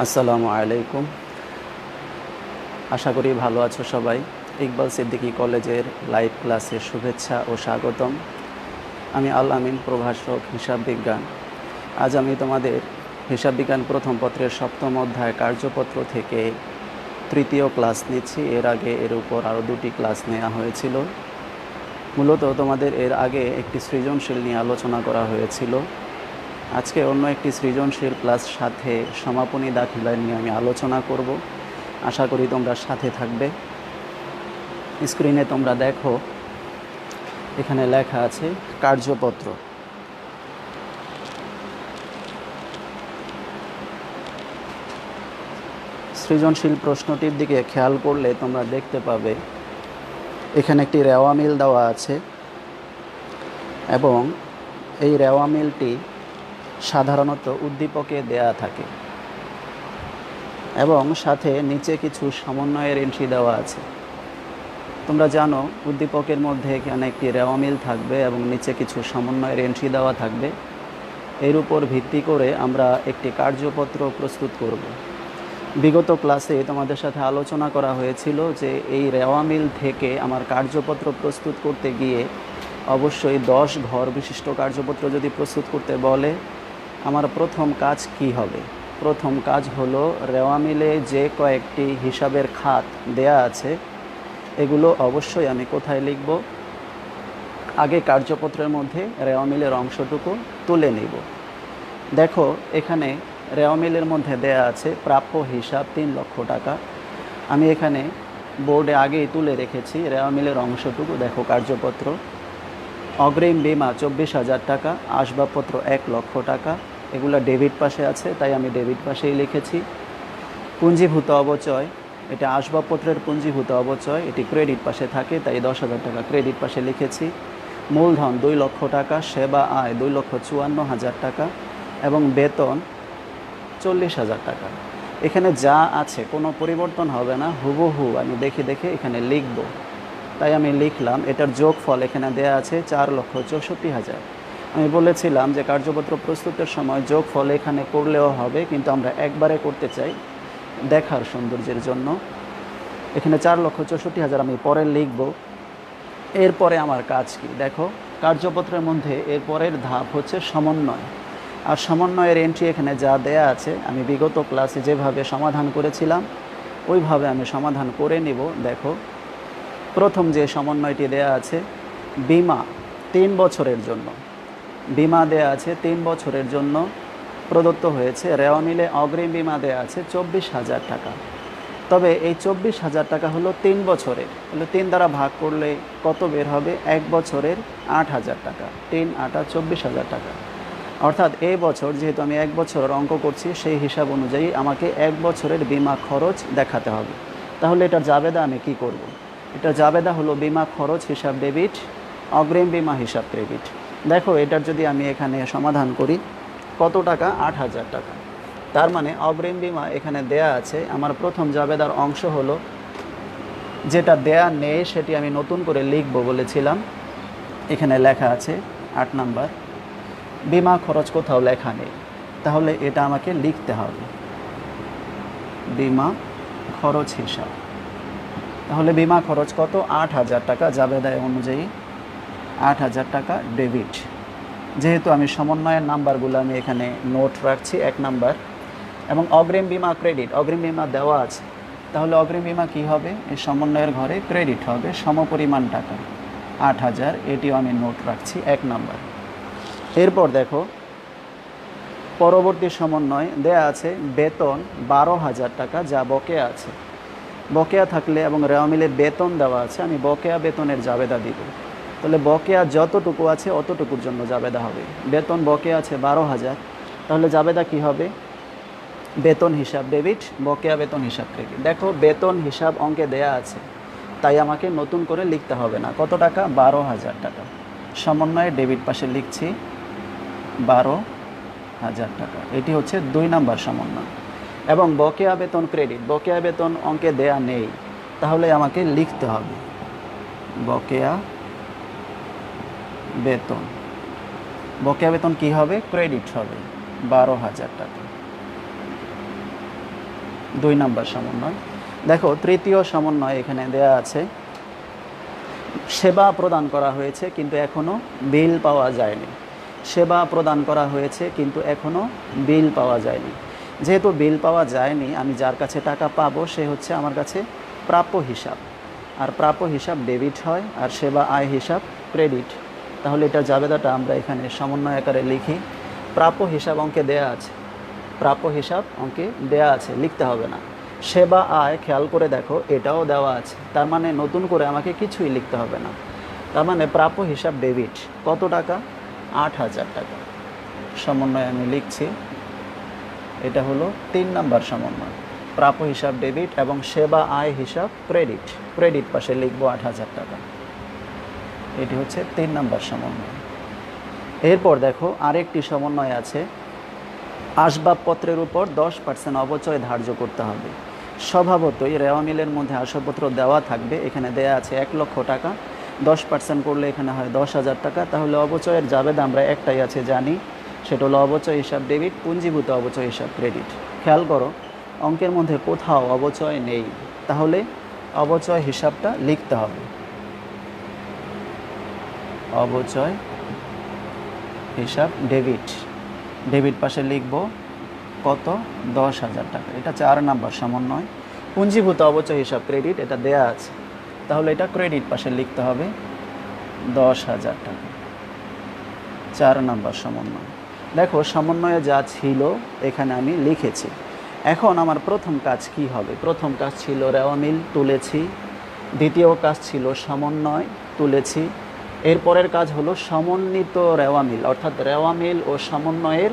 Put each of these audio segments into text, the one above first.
আসসালামু আলাইকুম। আশা করি ভালো আছো সবাই। ইকবাল সিদ্দিকী কলেজের লাইভ ক্লাসে শুভেচ্ছা ও স্বাগতম। আমি আল আমিন, প্রভাষক হিসাব বিজ্ঞান। আজ আমি তোমাদের হিসাব বিজ্ঞান প্রথম পত্রের সপ্তম অধ্যায় কার্যপত্র থেকে তৃতীয় ক্লাস নিচ্ছি। এর আগে এর উপর আরও দুটি ক্লাস নেওয়া হয়েছিল। মূলত তোমাদের এর আগে একটি সৃজনশীল নিয়ে আলোচনা করা হয়েছিল। আজকে অন্য একটি সৃজনশীল প্লাস সাথে সমাপনী দাখিলা নিয়ে আমি আলোচনা করব। আশা করি তোমরা সাথে থাকবে। স্ক্রিনে তোমরা দেখো, এখানে লেখা আছে কার্যপত্র। সৃজনশীল প্রশ্নটির দিকে খেয়াল করলে তোমরা দেখতে পাবে এখানে একটি রেওয়া মিল দেওয়া আছে এবং এই রেওয়া মিলটি সাধারণত উদ্দীপকে দেয়া থাকে এবং সাথে নিচে কিছু সমন্বয়ের এন্ট্রি দেওয়া আছে। তোমরা জানো উদ্দীপকের মধ্যে এখানে একটি রেওয়া মিল থাকবে এবং নিচে কিছু সমন্বয়ের এন্ট্রি দেওয়া থাকবে। এর উপর ভিত্তি করে আমরা একটি কার্যপত্র প্রস্তুত করব। বিগত ক্লাসে তোমাদের সাথে আলোচনা করা হয়েছিল যে এই রেওয়া মিল থেকে আমার কার্যপত্র প্রস্তুত করতে গিয়ে অবশ্যই 10 ঘর বিশিষ্ট কার্যপত্র যদি প্রস্তুত করতে বলে, আমার প্রথম কাজ কি হবে? প্রথম কাজ হলো রেওয়া মিলে যে কয়েকটি হিসাবের খাত দেয়া আছে এগুলো অবশ্যই আমি কোথায় লিখব? আগে কার্যপত্রের মধ্যে রেওয়া মিলের অংশটুকু তুলে নিব। দেখো এখানে রেওয়া মিলের মধ্যে দেয়া আছে প্রাপ্য হিসাব 3 লক্ষ টাকা। আমি এখানে বোর্ডে আগেই তুলে রেখেছি রেওয়া মিলের অংশটুকু। দেখো কার্যপত্র, অগ্রিম বিমা 24,000 টাকা, আসবাবপত্র 1 লক্ষ টাকা, এগুলো ডেবিট পাশে আছে তাই আমি ডেবিট পাশেই লিখেছি। পুঞ্জীভূত অবচয়, এটা আসবাবপত্রের পুঞ্জীভূত অবচয়, এটি ক্রেডিট পাশে থাকে তাই 10,000 টাকা ক্রেডিট পাশে লিখেছি। মূলধন 2 লক্ষ টাকা, সেবা আয় 2,54,000 টাকা এবং বেতন 40,000 টাকা। এখানে যা আছে কোনো পরিবর্তন হবে না, হুবহু আমি দেখে দেখে এখানে লিখব। তাই আমি লিখলাম। এটার যোগফল এখানে দেয়া আছে 4,64,000। আমি বলেছিলাম যে কার্যপত্র প্রস্তুতের সময় যোগফল এখানে করলেও হবে, কিন্তু আমরা একবারে করতে চাই দেখার সৌন্দর্যের জন্য। এখানে 4,64,000 আমি পরে লিখব। এরপরে আমার কাজ কি? দেখো কার্যপত্রের মধ্যে এরপরের ধাপ হচ্ছে সমন্বয়। আর সমন্বয়ের এন্ট্রি এখানে যা দেয়া আছে আমি বিগত ক্লাসে যেভাবে সমাধান করেছিলাম ওইভাবে আমি সমাধান করে নিব। দেখো প্রথম যে সমন্বয়টি দেয়া আছে বিমা 3 বছরের জন্য, বিমা দেয়া আছে 3 বছরের জন্য প্রদত্ত হয়েছে। রেওয়া মিলে অগ্রিম বিমা দেয়া আছে 24,000 টাকা। তবে এই 24,000 টাকা হলো 3 বছরের, তাহলে 3 দ্বারা ভাগ করলে কত বের হবে? 1 বছরের 8,000 টাকা। 3 8 24,000 টাকা। অর্থাৎ এই বছর যেহেতু আমি 1 বছরের অঙ্ক করছি সেই হিসাব অনুযায়ী আমাকে 1 বছরের বিমা খরচ দেখাতে হবে। তাহলে এটার জাবেদা আমি কি করব? এটার জাবেদা হলো বিমা খরচ হিসাব ডেবিট, অগ্রিম বিমা হিসাব ক্রেডিট। দেখো এটার যদি আমি এখানে সমাধান করি, কত টাকা? 8,000 টাকা। তার মানে অগ্রিম বিমা এখানে দেয়া আছে। আমার প্রথম জাবেদার অংশ হলো যেটা দেয়া নেই সেটি আমি নতুন করে লিখব বলেছিলাম। এখানে লেখা আছে 8 নাম্বার, বিমা খরচ কোথাও লেখা নেই, তাহলে এটা আমাকে লিখতে হবে বিমা খরচ হিসাব। তাহলে বিমা খরচ কত? 8,000 টাকা জাবেদায় অনুযায়ী 8,000 টাকা ডেবিট। যেহেতু আমি সমন্বয়ের নাম্বারগুলো আমি এখানে নোট রাখছি 1 নাম্বার। এবং অগ্রিম বিমা ক্রেডিট, অগ্রিম বিমা দেওয়া আছে, তাহলে অগ্রিম বিমা কী হবে? এই সমন্বয়ের ঘরে ক্রেডিট হবে সমপরিমাণ টাকা 8,000, এটিও আমি নোট রাখছি 1 নাম্বার। এরপর দেখো পরবর্তী সমন্বয় দেয়া আছে বেতন 12,000 টাকা যা বকেয়া আছে। বকেয়া থাকলে এবং রেওয়া মিলে বেতন দেওয়া আছে, আমি বকেয়া বেতনের জাবেদা দিব। তাহলে বকেয়া যতটুকু আছে অতটুকুর জন্য জাবেদা হবে। বেতন বকেয়া আছে 12,000, তাহলে জাবেদা কি হবে? বেতন হিসাব ডেবিট, বকেয়া বেতন হিসাব ক্রেডিট। দেখো বেতন হিসাব অঙ্কে দেয়া আছে তাই আমাকে নতুন করে লিখতে হবে না। কত টাকা? 12,000 টাকা। সমন্বয়ে ডেবিট পাশে লিখছি 12,000 টাকা। এটি হচ্ছে 2 নাম্বার সমন্বয়। এবং বকেয়া বেতন ক্রেডিট, বকেয়া বেতন অঙ্কে দেয়া নেই, তাহলে আমাকে লিখতে হবে বকেয়া বেতন। বকেয়া বেতন কী হবে? ক্রেডিট হবে 12,000 টাকা। 2 নাম্বার সমন্বয়। দেখো তৃতীয় সমন্বয় এখানে দেয়া আছে, সেবা প্রদান করা হয়েছে কিন্তু এখনও বিল পাওয়া যায়নি। সেবা প্রদান করা হয়েছে কিন্তু এখনও বিল পাওয়া যায়নি। যেহেতু বিল পাওয়া যায়নি, আমি যার কাছে টাকা পাবো সে হচ্ছে আমার কাছে প্রাপ্য হিসাব, আর প্রাপ্য হিসাব ডেবিট হয়, আর সেবা আয় হিসাব ক্রেডিট। তাহলে এটার জাবেদাটা আমরা এখানে সমন্বয় আকারে লিখি। প্রাপ্য হিসাব অঙ্কে দেয়া আছে, প্রাপ্য হিসাব অঙ্কে দেয়া আছে, লিখতে হবে না। সেবা আয় খেয়াল করে দেখো এটাও দেওয়া আছে, তার মানে নতুন করে আমাকে কিছুই লিখতে হবে না। তার মানে প্রাপ্য হিসাব ডেবিট, কত টাকা? 8,000 টাকা। সমন্বয় আমি লিখছি, এটা হলো 3 নাম্বার সমন্বয়। প্রাপ্য হিসাব ডেবিট এবং সেবা আয় হিসাব ক্রেডিট, ক্রেডিট পাশে লিখবো 8,000 টাকা। এটি হচ্ছে 3 নাম্বার সমন্বয়। এরপর দেখো আরেকটি সমন্বয় আছে, আসবাবপত্রের উপর 10% অবচয় ধার্য করতে হবে। স্বভাবতই রেওয়া মিলের মধ্যে আসবাবপত্র দেওয়া থাকবে, এখানে দেয়া আছে 1 লক্ষ টাকা, 10% করলে এখানে হয় 10,000 টাকা। তাহলে অবচয়ের জাবেদা আমরা একটাই আছে জানি, সেটা হলো অবচয় হিসাব ডেবিট, পুঞ্জীভূত অবচয় হিসাব ক্রেডিট। খেয়াল করো অঙ্কের মধ্যে কোথাও অবচয় নেই, তাহলে অবচয় হিসাবটা লিখতে হবে। অবচয় হিসাব ডেবিট, ডেবিট পাশে লিখব কত? 10,000 টাকা। এটা 4 নাম্বার সমন্বয়। পুঞ্জীভূত অবচয় হিসাব ক্রেডিট, এটা দেয়া আছে, তাহলে এটা ক্রেডিট পাশে লিখতে হবে 10,000 টাকা। 4 নাম্বার সমন্বয়। দেখো সমন্বয়ে যা ছিল এখানে আমি লিখেছি। এখন আমার প্রথম কাজ কি হবে? প্রথম কাজ ছিল রেওয়া মিল তুলেছি, দ্বিতীয় কাজ ছিল সমন্বয় তুলেছি, এরপরের কাজ হলো সমন্বিত রেওয়া মিল, অর্থাৎ রেওয়া মিল ও সমন্বয়ের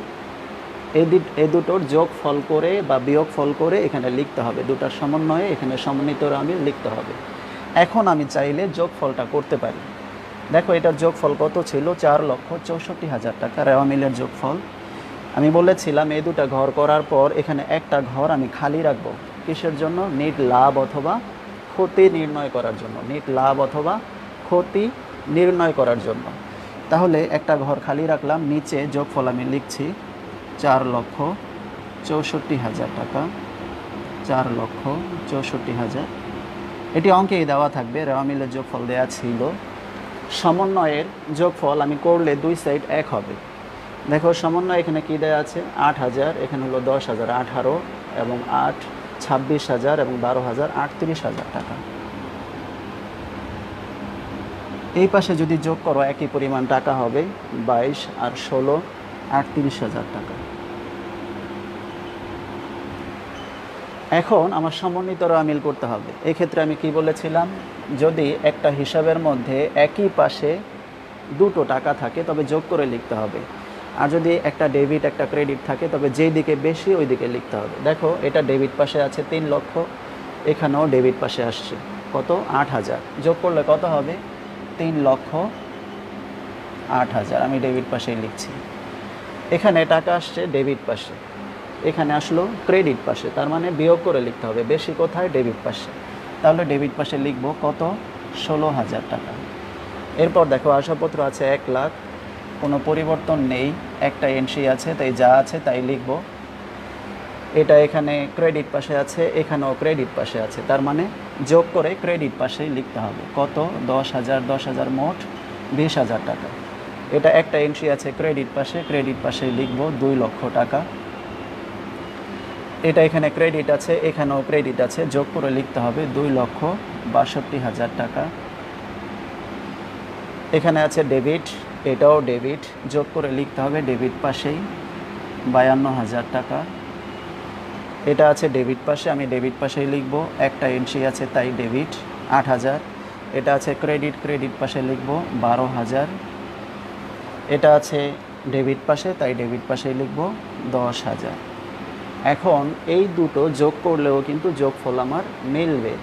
এই দুটোর যোগ ফল করে বা বিয়োগ ফল করে এখানে লিখতে হবে। দুটার সমন্বয়ে এখানে সমন্বিত রেওয়া মিল লিখতে হবে। এখন আমি চাইলে যোগ ফলটা করতে পারি। দেখো এটার যোগফল কত ছিল? 4,64,000 টাকা রেওয়া মিলের যোগফল। আমি বলেছিলাম এই দুটা ঘর করার পর এখানে একটা ঘর আমি খালি রাখবো, কিসের জন্য? নেট লাভ অথবা ক্ষতি নির্ণয় করার জন্য, নেট লাভ অথবা ক্ষতি নির্ণয় করার জন্য। তাহলে একটা ঘর খালি রাখলাম, নিচে যোগফল আমি লিখছি 4,64,000 টাকা, 4,64,000। এটি অঙ্কেই দেওয়া থাকবে, রেওয়া মিলের যোগফল দেওয়া ছিল। সমন্বয়ের যোগফল আমি করলে 2 সাইড 1 হবে। দেখো সমন্বয় এখানে কী দেওয়া আছে? 8,000, এখানে হলো 10,000, 18 এবং 8 26,000 এবং 12,000 38,000 টাকা। এই পাশে যদি যোগ করো একই পরিমাণ টাকা হবে, 22 আর 16 38,000 টাকা। এখন আমার সমন্বিত রেওয়া মিল করতে হবে। এই ক্ষেত্রে আমি কি বলেছিলাম? যদি একটা হিসাবের মধ্যে একই পাশে দুটো টাকা থাকে তবে যোগ করে লিখতে হবে, আর যদি একটা ডেবিট একটা ক্রেডিট থাকে তবে যেই দিকে বেশি ওই দিকে লিখতে হবে। দেখো এটা ডেবিট পাশে আছে 3 লক্ষ, এখানেও ডেবিট পাশে আসছে কত? 8,000। যোগ করলে কত হবে? 3,08,000। আমি ডেবিট পাশেই লিখছি। এখানে টাকা আসছে ডেবিট পাশে, এখানে আসলো ক্রেডিট পাশে, তার মানে বিয়োগ করে লিখতে হবে। বেশি কোথায়? ডেবিট পাশে। তাহলে ডেবিট পাশে লিখব কত? 16,000 টাকা। এরপর দেখো আসবাবপত্র আছে 1 লাখ, কোনো পরিবর্তন নেই, একটা এন্ট্রি আছে, তাই যা আছে তাই লিখব। এটা এখানে ক্রেডিট পাশে আছে, এখানেও ক্রেডিট পাশে আছে, তার মানে যোগ করে ক্রেডিট পাশেই লিখতে হবে। কত? 10,000, 10,000 মোট 20,000 টাকা। এটা একটা এন্ট্রি আছে ক্রেডিট পাশে, ক্রেডিট পাশেই লিখব 2 লক্ষ টাকা। এটা এখানে ক্রেডিট আছে, এখানেও ক্রেডিট আছে, যোগ করে লিখতে হবে 2,62,000 টাকা। এখানে আছে ডেবিট, এটাও ডেবিট, যোগ করে লিখতে হবে ডেবিট পাশেই 52,000 টাকা। এটা আছে ডেবিট পাশে, আমি ডেবিট পাশেই লিখব, একটা এন্ট্রি আছে তাই ডেবিট 8,000। এটা আছে ক্রেডিট, ক্রেডিট পাশে লিখব 12,000। এটা আছে ডেবিট পাশে, তাই ডেবিট পাশেই লিখব 10,000। এখন এই দুটো যোগ করলেও কিন্তু যোগফল আমার মিলবে।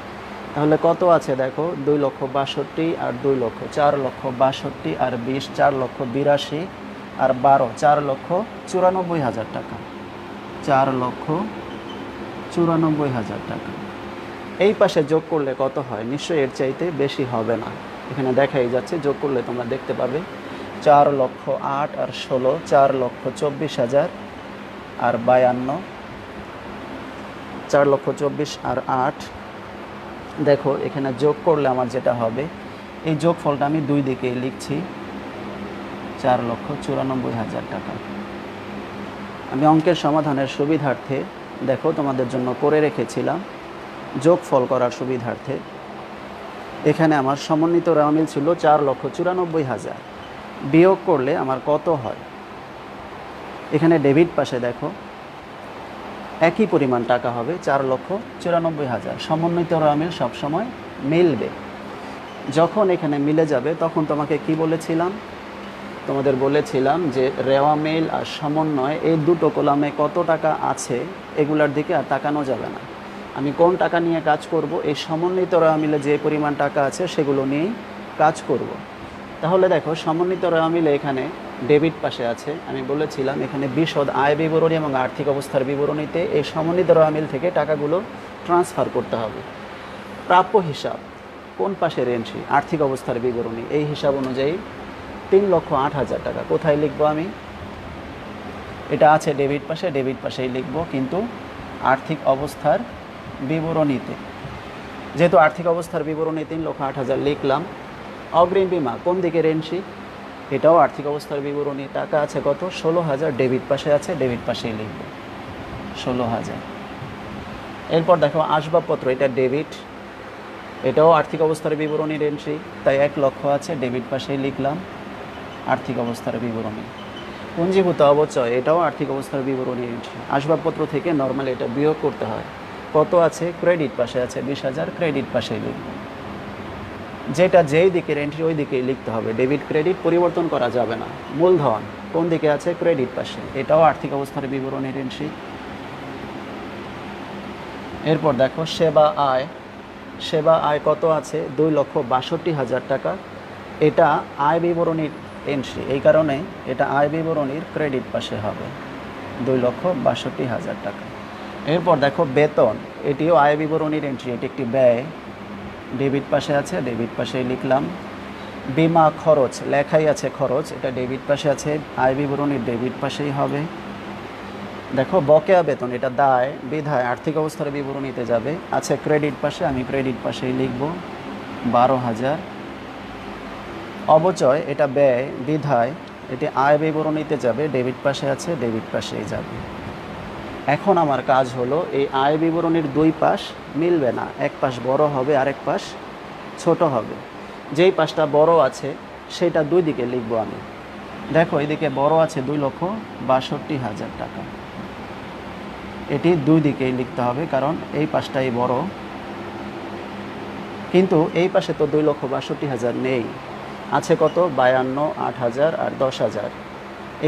তাহলে কত আছে দেখো? 2,62,000 আর 2 লক্ষ, 4,62,000 আর 20, 4,82,000 আর 12, 4,94,000 টাকা, 4,94,000 টাকা। এই পাশে যোগ করলে কত হয়? নিশ্চয়ই এর চাইতে বেশি হবে না, এখানে দেখাই যাচ্ছে, যোগ করলে তোমরা দেখতে পাবে 4,08,000 আর 16, 4,24,000 আর 52, 4,24,000 আর 8, দেখো এখানে যোগ করলে আমার যেটা হবে, এই যোগফলটা আমি দুই দিকেই লিখছি, 4,94,000 টাকা। আমি অঙ্কের সমাধানের সুবিধার্থে দেখো তোমাদের জন্য করে রেখেছিলাম যোগফল করার সুবিধার্থে। এখানে আমার সমন্বিত রেওয়ামিল ছিল 4,94,000, বিয়োগ করলে আমার কত হয়। এখানে ডেবিট পাশে দেখো একই পরিমাণ টাকা হবে, 4,94,000। সমন্বিত রেওয়ামিল সবসময় মিলবে। যখন এখানে মিলে যাবে তখন তোমাকে কি বলেছিলাম, তোমাদের বলেছিলাম যে রেওয়ামিল আর সমন্বয় এই দুটো কলামে কত টাকা আছে এগুলার দিকে আর তাকানো যাবে না। আমি কোন টাকা নিয়ে কাজ করব, এই সমন্বিত রেওয়ামিলে যে পরিমাণ টাকা আছে সেগুলো নিয়েই কাজ করব। তাহলে দেখো সমন্বিত রেওয়ামিলে এখানে ডেবিট পাশে আছে, আমি বলেছিলাম এখানে বিশদ আয় বিবরণী এবং আর্থিক অবস্থার বিবরণীতে এই সমন্বিত রেওয়ামিল থেকে টাকাগুলো ট্রান্সফার করতে হবে। প্রাপ্য হিসাব কোন পাশের এন্ট্রি, আর্থিক অবস্থার বিবরণী, এই হিসাব অনুযায়ী 3,08,000 টাকা। কোথায় লিখবো আমি, এটা আছে ডেবিট পাশে, ডেবিট পাশেই লিখবো, কিন্তু আর্থিক অবস্থার বিবরণীতে। যেহেতু আর্থিক অবস্থার বিবরণী 3,08,000 লিখলাম। অগ্রিম বীমা কোন দিকের এন্ট্রি, এটাও আর্থিক অবস্থার বিবরণী। টাকা আছে কত, 16,000, ডেবিট পাশে আছে, ডেবিট পাশেই লিখব 16,000। এরপর দেখো আসবাবপত্র, এটা ডেবিট, এটাও আর্থিক অবস্থার বিবরণীর এন্ট্রি, তাই 1,00,000 আছে, ডেবিট পাশেই লিখলাম আর্থিক অবস্থার বিবরণী। পুঞ্জীভূত অবচয়, এটাও আর্থিক অবস্থার বিবরণীর এন্ট্রি। আসবাবপত্র থেকে নর্মালি এটা বিয়োগ করতে হয়। কত আছে, ক্রেডিট পাশে আছে 20,000, ক্রেডিট পাশেই লিখব। যেটা যেই দিকের এন্ট্রি ওই দিকেই লিখতে হবে, ডেবিট ক্রেডিট পরিবর্তন করা যাবে না। মূলধন কোন দিকে আছে, ক্রেডিট পাশে, এটাও আর্থিক অবস্থার বিবরণীর এন্ট্রি। এরপর দেখো সেবা আয়, সেবা আয় কত আছে, 2,62,000 টাকা। এটা আয় বিবরণীর এন্ট্রি, এই কারণে এটা আয় বিবরণীর ক্রেডিট পাশে হবে, 2,62,000 টাকা। এরপর দেখো বেতন, এটিও আয় বিবরণীর এন্ট্রি, এটি একটি ব্যয়, ডেবিট পাশে আছে, ডেবিট পাশেই লিখলাম। বিমা খরচ, লেখাই আছে খরচ, এটা ডেবিট পাশে আছে, আয় বিবরণীর ডেবিট পাশেই হবে। দেখো বকেয়া বেতন, এটা দায় বিধায় আর্থিক অবস্থার বিবরণীতে যাবে, আছে ক্রেডিট পাশে, আমি ক্রেডিট পাশেই লিখব 12,000। অবচয়, এটা ব্যয় বিধায় এটি আয় বিবরণীতে যাবে, ডেবিট পাশে আছে, ডেবিট পাশেই যাবে। এখন আমার কাজ হলো এই আয় বিবরণীর দুই পাশ মিলবে না, এক পাশ বড় হবে আরেক পাশ ছোট হবে। যেই পাশটা বড় আছে সেটা দুই দিকে লিখব আমি। দেখো এদিকে বড় আছে 2,62,000 টাকা, এটি দুই দিকেই লিখতে হবে কারণ এই পাশটাই বড়, কিন্তু এই পাশে তো 2,62,000 নেই, আছে কত 52, 8,000 আর 10,000।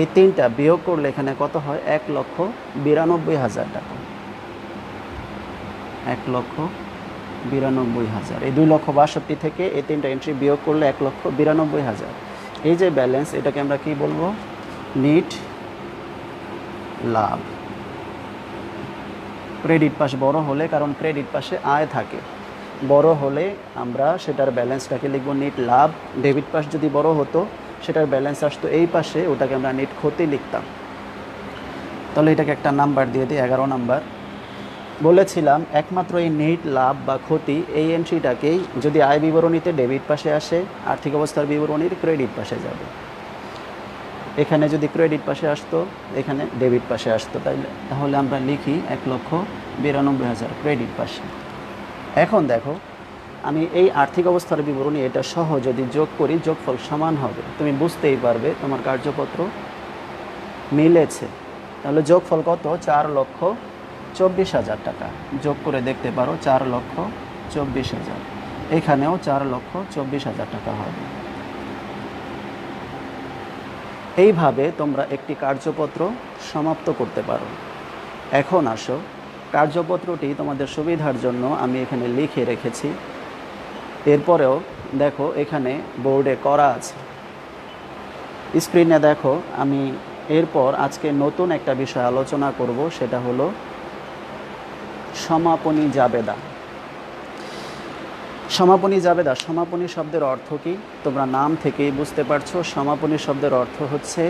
এই তিনটা বিয়োগ করলে এখানে কত হয়, 1,92,000 টাকা, 1,92,000। এই 2,62,000 থেকে এই তিনটা এন্ট্রি বিয়োগ করলে 1,92,000। এই যে ব্যালেন্স, এটাকে আমরা কি বলবো, নিট লাভ। ক্রেডিট পাশ বড় হলে, কারণ ক্রেডিট পাশে আয় থাকে, বড় হলে আমরা সেটার ব্যালেন্সটাকে লিখবো নিট লাভ। ডেবিট পাশ যদি বড় হতো সেটার ব্যালেন্স আসতো এই পাশে, ওটাকে আমরা নিট ক্ষতি লিখতাম। তাহলে এটাকে একটা নাম্বার দিয়ে দিই, 11 নাম্বার। বলেছিলাম একমাত্র এই নেট লাভ বা ক্ষতি এই এন্ট্রিটাকেই যদি আয় বিবরণীতে ডেবিট পাশে আসে, আর্থিক অবস্থার বিবরণীর ক্রেডিট পাশে যাবে। এখানে যদি ক্রেডিট পাশে আসতো, এখানে ডেবিট পাশে আসতো, তাহলে আমরা লিখি 1,92,000 ক্রেডিট পাশে। এখন দেখো আমি এই আর্থিক অবস্থার বিবরণী এটা সহ যদি যোগ করি, যোগফল সমান হবে, তুমি বুঝতেই পারবে তোমার কার্যপত্র মিলেছে। তাহলে যোগফল কত, 4,24,000 টাকা। যোগ করে দেখতে পারো, 4,24,000, এখানেও 4,24,000 টাকা হবে। এইভাবে তোমরা একটি কার্যপত্র সমাপ্ত করতে পারো। এখন আসো, কার্যপত্রটি তোমাদের সুবিধার জন্য আমি এখানে লিখে রেখেছি। এরপরেও দেখো এখানে বোর্ডে করা আছে, স্ক্রিনে দেখো। আমি এরপর আজকে নতুন একটা বিষয় আলোচনা করব, সেটা হলো সমাপনী জাবেদা। সমাপনী জাবেদা, সমাপনী শব্দের অর্থ কি তোমরা নাম থেকেই বুঝতে পারছো। সমাপনী শব্দের অর্থ হচ্ছে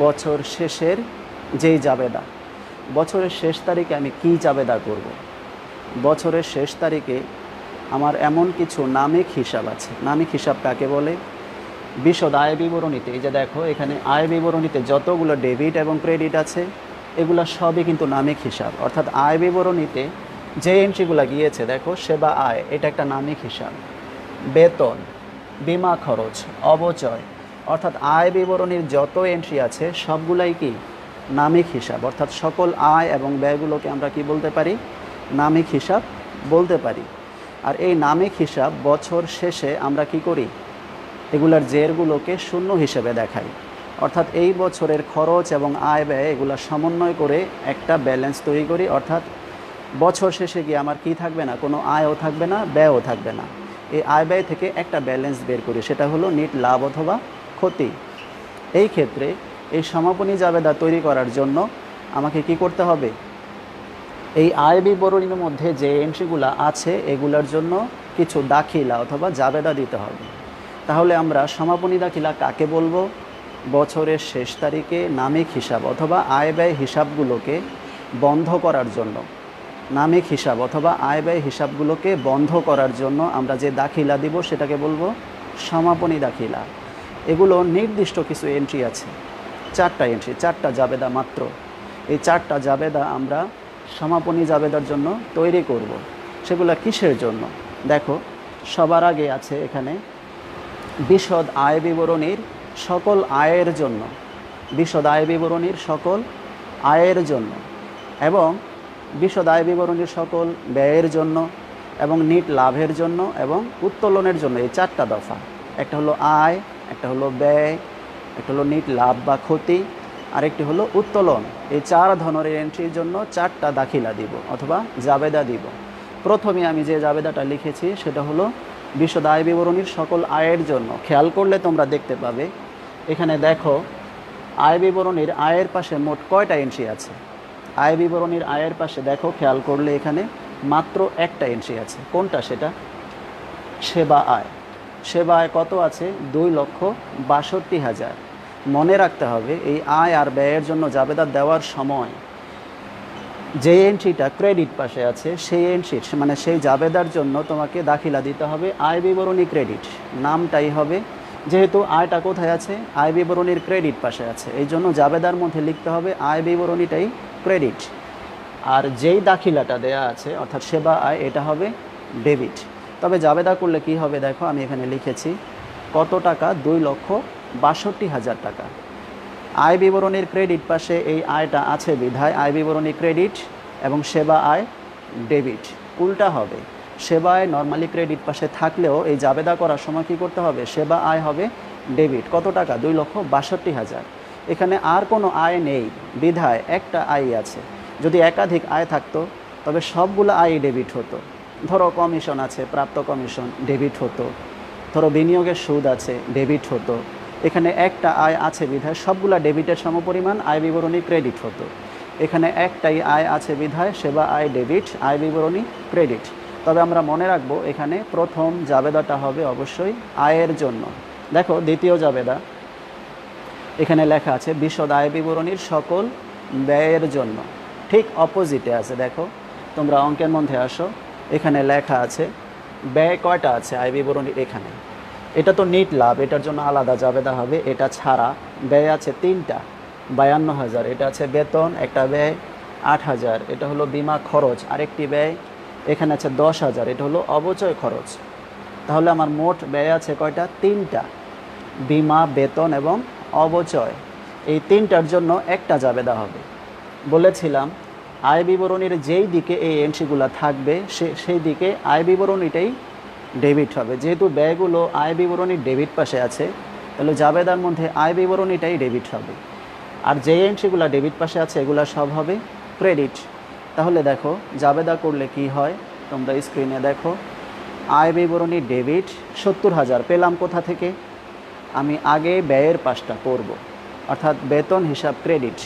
বছর শেষের যেই জাবেদা। বছরের শেষ তারিখে আমি কী জাবেদা করব। বছরের শেষ তারিখে আমার এমন কিছু নামিক হিসাব আছে। নামিক হিসাব কাকে বলে? বিশদ আয় বিবরণীতে, এই যে দেখো এখানে আয় বিবরণীতে যতগুলো ডেবিট এবং ক্রেডিট আছে এগুলো সবই কিন্তু নামিক হিসাব। অর্থাৎ আয় বিবরণীতে যে এন্ট্রিগুলো গিয়েছে, দেখো সেবা আয়, এটা একটা নামিক হিসাব। বেতন, বিমা খরচ, অবচয়, অর্থাৎ আয় বিবরণীর যত এন্ট্রি আছে সবগুলাই কি নামিক হিসাব। অর্থাৎ সকল আয় এবং ব্যয়গুলোকে আমরা কি বলতে পারি? নামিক হিসাব বলতে পারি। আর এই নামিক হিসাব বছর শেষে আমরা কি করি? এগুলার জেরগুলোকে শূন্য হিসেবে দেখাই। অর্থাৎ এই বছরের খরচ এবং আয় ব্যয় এগুলো সমন্বয় করে একটা ব্যালেন্স তৈরি করি। অর্থাৎ বছর শেষে গিয়ে আমার কি থাকবে না? কোনো আয়ও থাকবে না, ব্যয়ও থাকবে না। এই আয় ব্যয় থেকে একটা ব্যালেন্স বের করি, সেটা হলো নিট লাভ অথবা ক্ষতি। এই ক্ষেত্রে এই সমাপনী জাবেদা তৈরি করার জন্য আমাকে কি করতে হবে? এই আয় বিবরণীর মধ্যে যে এন্ট্রিগুলো আছে এগুলোর জন্য কিছু দাখিলা অথবা জাবেদা দিতে হবে। তাহলে আমরা সমাপনী দাখিলা কাকে বলবো? বছরের শেষ তারিখে নামিক হিসাব অথবা আয় ব্যয় হিসাবগুলোকে বন্ধ করার জন্য, নামিক হিসাব অথবা আয় ব্যয় হিসাবগুলোকে বন্ধ করার জন্য আমরা যে দাখিলা দিব সেটাকে বলবো সমাপনী দাখিলা। এগুলো নির্দিষ্ট কিছু এন্ট্রি আছে, 4টা এন্ট্রি, 4টা জাবেদা মাত্র। এই 4টা জাবেদা আমরা সমাপনী জাবেদার জন্য তৈরি করব। সেগুলো কিসের জন্য? দেখো সবার আগে আছে এখানে বিশদ আয় বিবরণীর সকল আয়ের জন্য, বিশদ আয় বিবরণীর সকল আয়ের জন্য, এবং বিশদ আয় বিবরণীর সকল ব্যয়ের জন্য, এবং নিট লাভের জন্য, এবং উত্তোলনের জন্য। এই 4টা দফা, একটা হলো আয়, একটা হলো ব্যয়, একটা হলো নিট লাভ বা ক্ষতি, আরেকটি হলো উত্তোলন। এই 4 ধরনের এন্ট্রির জন্য 4টা দাখিলা দিব অথবা জাবেদা দিব। প্রথমে আমি যে জাবেদাটা লিখেছি সেটা হলো বিশদ আয় বিবরণীর সকল আয়ের জন্য। খেয়াল করলে তোমরা দেখতে পাবে এখানে দেখো আয় বিবরণীর আয়ের পাশে মোট কয়টা এন্ট্রি আছে। আয় বিবরণীর আয়ের পাশে দেখো খেয়াল করলে এখানে মাত্র একটা এন্ট্রি আছে। কোনটা? সেটা সেবা আয়। সেবা আয় কত আছে? 2,62,000। মনে রাখতে হবে এই আয় আর ব্যয়ের জন্য জাবেদা দেওয়ার সময় যে এন্ট্রিটা ক্রেডিট পাশে আছে সেই এন্ট্রি মানে সেই জাবেদার জন্য তোমাকে দাখিলা দিতে হবে আয় বিবরণী ক্রেডিট, নামটাই হবে। যেহেতু আয়টা কোথায় আছে? আয় বিবরণীর ক্রেডিট পাশে আছে, এই জন্য জাবেদার মধ্যে লিখতে হবে আয় বিবরণীটাই ক্রেডিট। আর যেই দাখিলাটা দেয়া আছে অর্থাৎ সেবা আয়, এটা হবে ডেবিট। তবে জাবেদা করলে কি হবে? দেখো আমি এখানে লিখেছি কত টাকা? 2,62,000 টাকা। আয় বিবরণীর ক্রেডিট পাশে এই আয়টা আছে বিধায় আয় বিবরণী ক্রেডিট এবং সেবা আয় ডেবিট। উল্টা হবে, সেবা আয় নর্মালি ক্রেডিট পাশে থাকলেও এই জাবেদা করার সময় কী করতে হবে? সেবা আয় হবে ডেবিট। কত টাকা? 2,62,000। এখানে আর কোনো আয় নেই বিধায় একটা আয় আছে। যদি একাধিক আয় থাকতো তবে সবগুলো আয় ডেবিট হতো। ধরো কমিশন আছে, প্রাপ্ত কমিশন ডেবিট হতো। ধরো বিনিয়োগের সুদ আছে, ডেবিট হতো। এখানে একটা আয় আছে বিধায় সবগুলা ডেবিটের সমপরিমাণ আয় বিবরণী ক্রেডিট হতো। এখানে একটাই আয় আছে বিধায় সেবা আয় ডেবিট, আয় বিবরণী ক্রেডিট। তবে আমরা মনে রাখবো এখানে প্রথম জাবেদাটা হবে অবশ্যই আয়ের জন্য। দেখো দ্বিতীয় জাবেদা এখানে লেখা আছে বিশদ আয় বিবরণীর সকল ব্যয়ের জন্য। ঠিক অপোজিটে আছে, দেখো তোমরা অঙ্কের মধ্যে আসো, এখানে লেখা আছে ব্যয় কয়টা আছে আয় বিবরণীর। এখানে এটা তো নিট লাভ, এটার জন্য আলাদা জাবেদা হবে। এটা ছাড়া ব্যয় আছে 3টা, 52,000। এটা আছে বেতন, একটা ব্যয় 8,000, এটা হলো বিমা খরচ, আরেকটি ব্যয়। এখানে আছে 10,000, এটা হলো অবচয় খরচ। তাহলে আমার মোট ব্যয় আছে কয়টা? 3টা, বিমা, বেতন এবং অবচয়। এই 3টার জন্য একটা জাবেদা হবে। বলেছিলাম আয় বিবরণীর যেই দিকে এই এন্ট্রিগুলো থাকবে সেই দিকে আয় বিবরণীটাই ডেবিট হবে। যেহেতু ব্যয়গুলো আয় বিবরণীর ডেবিট পাশে আছে তাহলে জাবেদার মধ্যে আয় বিবরণীটাই ডেবিট হবে। আর যে এন্ট্রিগুলো ডেবিট পাশে আছে এগুলো সব হবে ক্রেডিট। তাহলে দেখো জাবেদা করলে কি হয় তোমরা স্ক্রিনে দেখো। আয় বিবরণী ডেবিট 70,000 পেলাম কোথা থেকে? আমি আগে ব্যয়ের পাশটা করব, অর্থাৎ বেতন হিসাব ক্রেডিট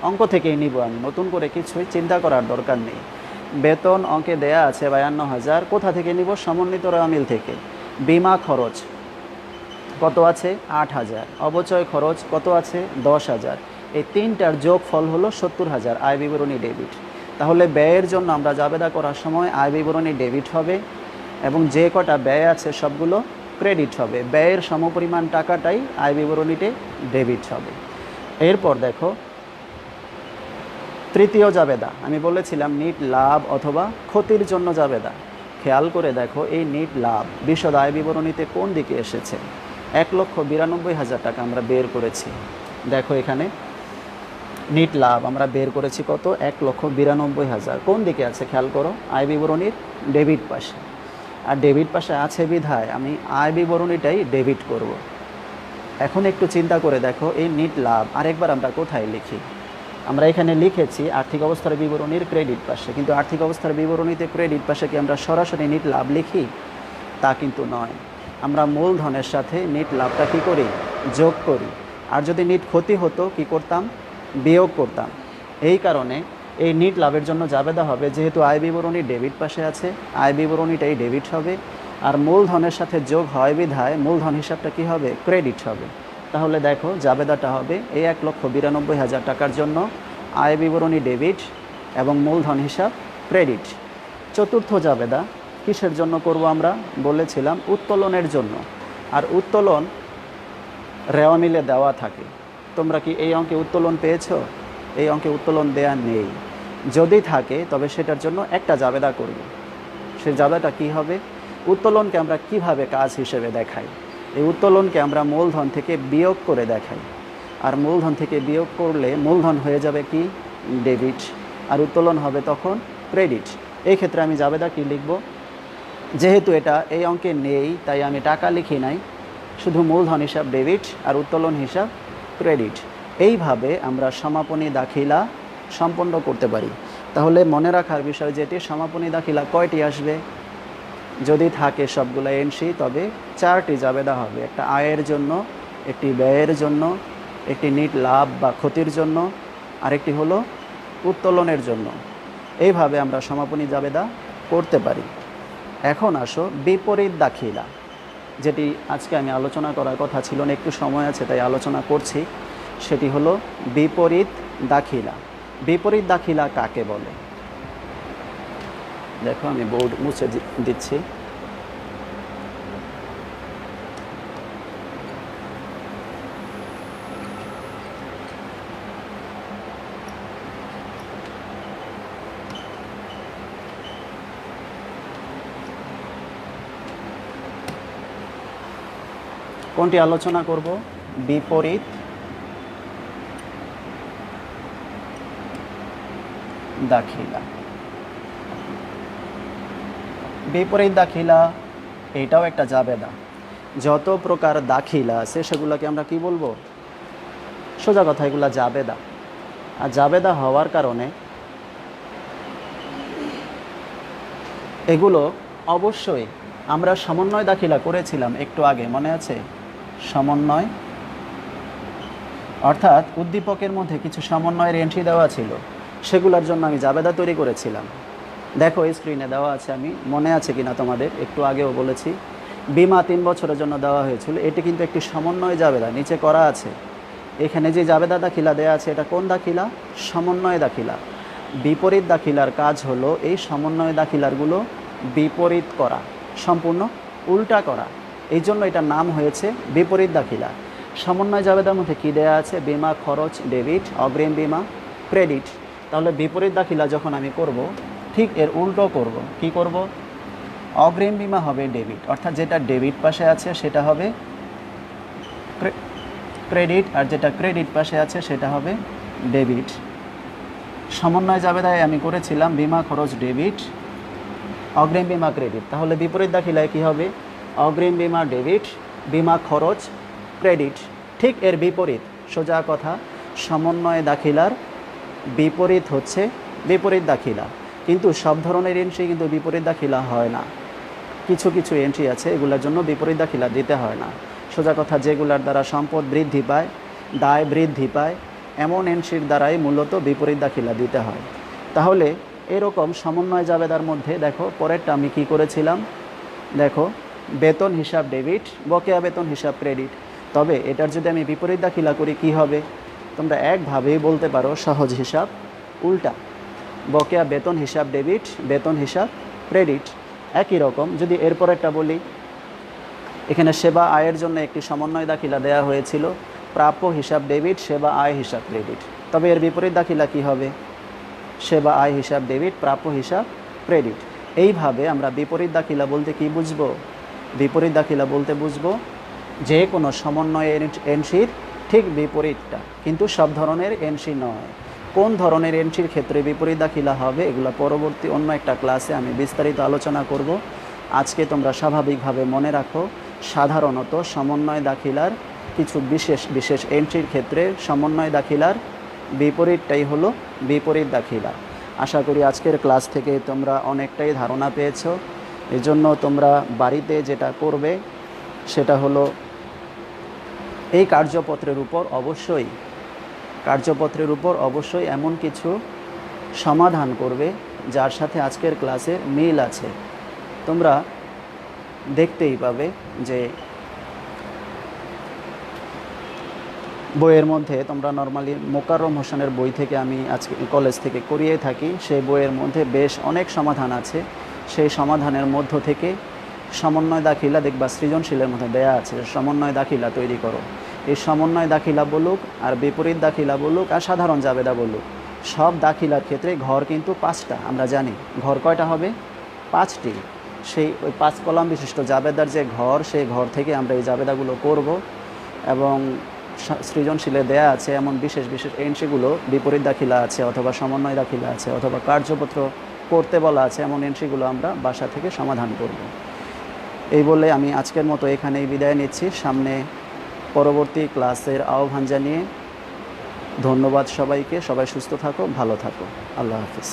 অঙ্ক থেকেই নিব। আমি নতুন করে কিছুই চিন্তা করার দরকার নেই। বেতন অঙ্কে দেয়া আছে 52,000, কোথা থেকে নিব? সমন্বিত রেওয়ামিল থেকে। বিমা খরচ কত আছে? 8,000। অবচয় খরচ কত আছে? 10,000। এই তিনটার যোগফল হলো 70,000 আয় বিবরণী ডেবিট। তাহলে ব্যয়ের জন্য আমরা জাবেদা করার সময় আয় বিবরণী ডেবিট হবে এবং যে কটা ব্যয় আছে সবগুলো ক্রেডিট হবে। ব্যয়ের সমপরিমাণ টাকাটাই আয় বিবরণীতে ডেবিট হবে। এরপর দেখো তৃতীয় জাবেদা, আমি বলেছিলাম নিট লাভ অথবা ক্ষতির জন্য জাবেদা। খেয়াল করে দেখো এই নিট লাভ বিশদ আয় বিবরণীতে কোন দিকে এসেছে। 1,92,000 টাকা আমরা বের করেছি। দেখো এখানে নিট লাভ আমরা বের করেছি কত, 1,92,000। কোন দিকে আছে খেয়াল করো, আয় বিবরণীর ডেবিট পাশে। আর ডেবিট পাশে আছে বিধায় আমি আয় বিবরণীটাই ডেবিট করব। এখন একটু চিন্তা করে দেখো এই নিট লাভ আরেকবার আমরা কোথায় লিখি। আমরা এখানে লিখেছি আর্থিক অবস্থার বিবরণীর ক্রেডিট পাশে, কিন্তু আর্থিক অবস্থার বিবরণীতে ক্রেডিট পাশে কি আমরা সরাসরি নিট লাভ লিখি? তা কিন্তু নয়। আমরা মূলধনের সাথে নিট লাভটা কী করি, যোগ করি। আর যদি নিট ক্ষতি হতো কি করতাম, বিয়োগ করতাম। এই কারণে এই নিট লাভের জন্য জাবেদা হবে, যেহেতু আয় বিবরণী ডেবিট পাশে আছে আয় বিবরণীটাই ডেবিট হবে। আর মূলধনের সাথে যোগ হয় বিধায় মূলধন হিসাবটা কি হবে, ক্রেডিট হবে। তাহলে দেখো জাবেদাটা হবে এই 1,92,000 টাকার জন্য আয় বিবরণী ডেবিট এবং মূলধন হিসাব ক্রেডিট। চতুর্থ জাবেদা কিসের জন্য করব আমরা বলেছিলাম, উত্তোলনের জন্য। আর উত্তোলন রেওয়া মিলে দেওয়া থাকে। তোমরা কি এই অঙ্কে উত্তোলন পেয়েছো? এই অঙ্কে উত্তোলন দেয়া নেই। যদি থাকে তবে সেটার জন্য একটা জাবেদা করব। সেই জাবেদাটা কি হবে, উত্তোলনকে আমরা কিভাবে কাজ হিসেবে দেখাই। এই উত্তোলনকে আমরা মূলধন থেকে বিয়োগ করে দেখাই। আর মূলধন থেকে বিয়োগ করলে মূলধন হয়ে যাবে কি, ডেবিট, আর উত্তোলন হবে তখন ক্রেডিট। এই ক্ষেত্রে আমি জাবেদা কি লিখব, যেহেতু এটা এই অঙ্কে নেই তাই আমি টাকা লিখি নাই, শুধু মূলধন হিসাব ডেবিট আর উত্তোলন হিসাব ক্রেডিট। এইভাবে আমরা সমাপনী দাখিলা সম্পন্ন করতে পারি। তাহলে মনে রাখার বিষয় যেটি, সমাপনী দাখিলা কয়টি আসবে, যদি থাকে সবগুলো এনসি তবে 4টি জাবেদা হবে। একটা আয়ের জন্য, একটি ব্যয়ের জন্য, একটি নিট লাভ বা ক্ষতির জন্য, আরেকটি হলো উত্তোলনের জন্য। এইভাবে আমরা সমাপনী জাবেদা করতে পারি। এখন আসো বিপরীত দাখিলা, যেটি আজকে আমি আলোচনা করার কথা ছিল না, একটু সময় আছে তাই আলোচনা করছি। সেটি হলো বিপরীত দাখিলা। বিপরীত দাখিলা কাকে বলে? দেখো আমি বোর্ড মুছে দিচ্ছি। কোনটি আলোচনা করব? বিপরীত দাখিলা। বিপরীত দাখিলা এটাও একটা জাবেদা। যত প্রকার দাখিলা আছে সেগুলোকে আমরা কি বলবো, সোজা কথা এগুলা জাবেদা। আর জাবেদা হওয়ার কারণে এগুলো অবশ্যই, আমরা সমন্বয় দাখিলা করেছিলাম একটু আগে, মনে আছে? সমন্বয় অর্থাৎ উদ্দীপকের মধ্যে কিছু সমন্বয়ের এন্ট্রি দেওয়া ছিল, সেগুলোর জন্য আমি জাবেদা তৈরি করেছিলাম। দেখো স্ক্রিনে দেওয়া আছে, আমি মনে আছে কিনা তোমাদের, একটু আগেও বলেছি। বিমা 3 বছরের জন্য দেওয়া হয়েছিল, এটি কিন্তু একটি সমন্বয় জাবেদা, নিচে করা আছে। এখানে যে জাবেদা দাখিলা দেওয়া আছে এটা কোন দাখিলা? সমন্বয় দাখিলা। বিপরীত দাখিলার কাজ হলো এই সমন্বয় দাখিলারগুলো বিপরীত করা, সম্পূর্ণ উল্টা করা। এই জন্য এটার নাম হয়েছে বিপরীত দাখিলা। সমন্বয় জাবেদার মধ্যে কী দেওয়া আছে? বিমা খরচ ডেবিট, অগ্রিম বিমা ক্রেডিট। তাহলে বিপরীত দাখিলা যখন আমি করব, ঠিক এর উল্টো করব। কি করব? অগ্রিম বিমা হবে ডেবিট, অর্থাৎ যেটা ডেবিট পাশে আছে সেটা হবে ক্রেডিট, আর যেটা ক্রেডিট পাশে আছে সেটা হবে ডেবিট। সমন্বয় জাবেদায় আমি করেছিলাম বিমা খরচ ডেবিট, অগ্রিম বিমা ক্রেডিট। তাহলে বিপরীত দাখিলায় কী হবে? অগ্রিম বিমা ডেবিট, বিমা খরচ ক্রেডিট। ঠিক এর বিপরীত, সোজা কথা, সমন্বয় দাখিলার বিপরীত হচ্ছে বিপরীত দাখিলা। কিন্তু সব ধরনের এন্ট্রি কিন্তু বিপরীত দাখিলা হয় না। কিছু কিছু এন্ট্রি আছে এগুলোর জন্য বিপরীত দাখিলা দিতে হয় না। সোজা কথা, যেগুলোর দ্বারা সম্পদ বৃদ্ধি পায়, দায় বৃদ্ধি পায়, এমন এন্ট্রির দ্বারাই মূলত বিপরীত দাখিলা দিতে হয়। তাহলে এরকম সমন্বয় জাবেদার মধ্যে দেখো পরেরটা আমি কি করেছিলাম, দেখো বেতন হিসাব ডেবিট, বকেয়া বেতন হিসাব ক্রেডিট। তবে এটার যদি আমি বিপরীত দাখিলা করি কি হবে? তোমরা একভাবেই বলতে পারো সহজ হিসাব উল্টা। বকেয়া বেতন হিসাব ডেবিট, বেতন হিসাব ক্রেডিট, একই রকম। যদি এরপর একটা বলি, এখানে সেবা আয়ের জন্য একটি সমন্বয় দাখিলা দেওয়া হয়েছিল, প্রাপ্য হিসাব ডেবিট, সেবা আয় হিসাব ক্রেডিট। তবে এর বিপরীত দাখিলা কি হবে? সেবা আয় হিসাব ডেবিট, প্রাপ্য হিসাব ক্রেডিট। এইভাবে আমরা বিপরীত দাখিলা বলতে কি বুঝবো? বিপরীত দাখিলা বলতে বুঝবো যে কোনো সমন্বয়ের এন্ট্রির ঠিক বিপরীতটা, কিন্তু সব ধরনের এন্ট্রি নয়। কোন ধরনের এন্ট্রির ক্ষেত্রে বিপরীত দাখিলা হবে এগুলো পরবর্তী অন্য একটা ক্লাসে আমি বিস্তারিত আলোচনা করব। আজকে তোমরা স্বাভাবিকভাবে মনে রাখো, সাধারণত সমন্বয় দাখিলার কিছু বিশেষ বিশেষ এন্ট্রির ক্ষেত্রে সমন্বয় দাখিলার বিপরীতটাই হলো বিপরীত দাখিলা। আশা করি আজকের ক্লাস থেকে তোমরা অনেকটাই ধারণা পেয়েছো। এজন্য তোমরা বাড়িতে যেটা করবে সেটা হলো এই কার্যপত্রের উপর অবশ্যই এমন কিছু সমাধান করবে যার সাথে আজকের ক্লাসের মিল আছে। তোমরা দেখতেই পাবে যে বইয়ের মধ্যে তোমরা নর্মালি মোকাররম হোসেনের বই থেকে আমি আজকে কলেজ থেকে করিয়ে থাকি, সেই বইয়ের মধ্যে বেশ অনেক সমাধান আছে। সেই সমাধানের মধ্য থেকে সমন্বয় দাখিলা দেখবা সৃজনশীলের মধ্যে দেয়া আছে, সমন্বয় দাখিলা তৈরি করো। এই সমন্বয় দাখিলা বলুক আর বিপরীত দাখিলা বলুক আর সাধারণ জাবেদা বলুক, সব দাখিলার ক্ষেত্রে ঘর কিন্তু 5টা। আমরা জানি ঘর কয়টা হবে? 5টি। সেই ওই 5 কলাম বিশিষ্ট জাবেদার যে ঘর, সেই ঘর থেকে আমরা এই জাবেদাগুলো করব। এবং সৃজনশীলে দেয়া আছে এমন বিশেষ বিশেষ এন্ট্রিগুলো বিপরীত দাখিলা আছে অথবা সমন্বয় দাখিলা আছে অথবা কার্যপত্র করতে বলা আছে, এমন এন্ট্রিগুলো আমরা বাসা থেকে সমাধান করব। এই বলে আমি আজকের মতো এখানেই বিদায় নিচ্ছি। সামনে পরবর্তী ক্লাসের আহ্বান জানিয়ে ধন্যবাদ সবাইকে। সবাই সুস্থ থাকো, ভালো থাকো। আল্লাহ হাফিজ।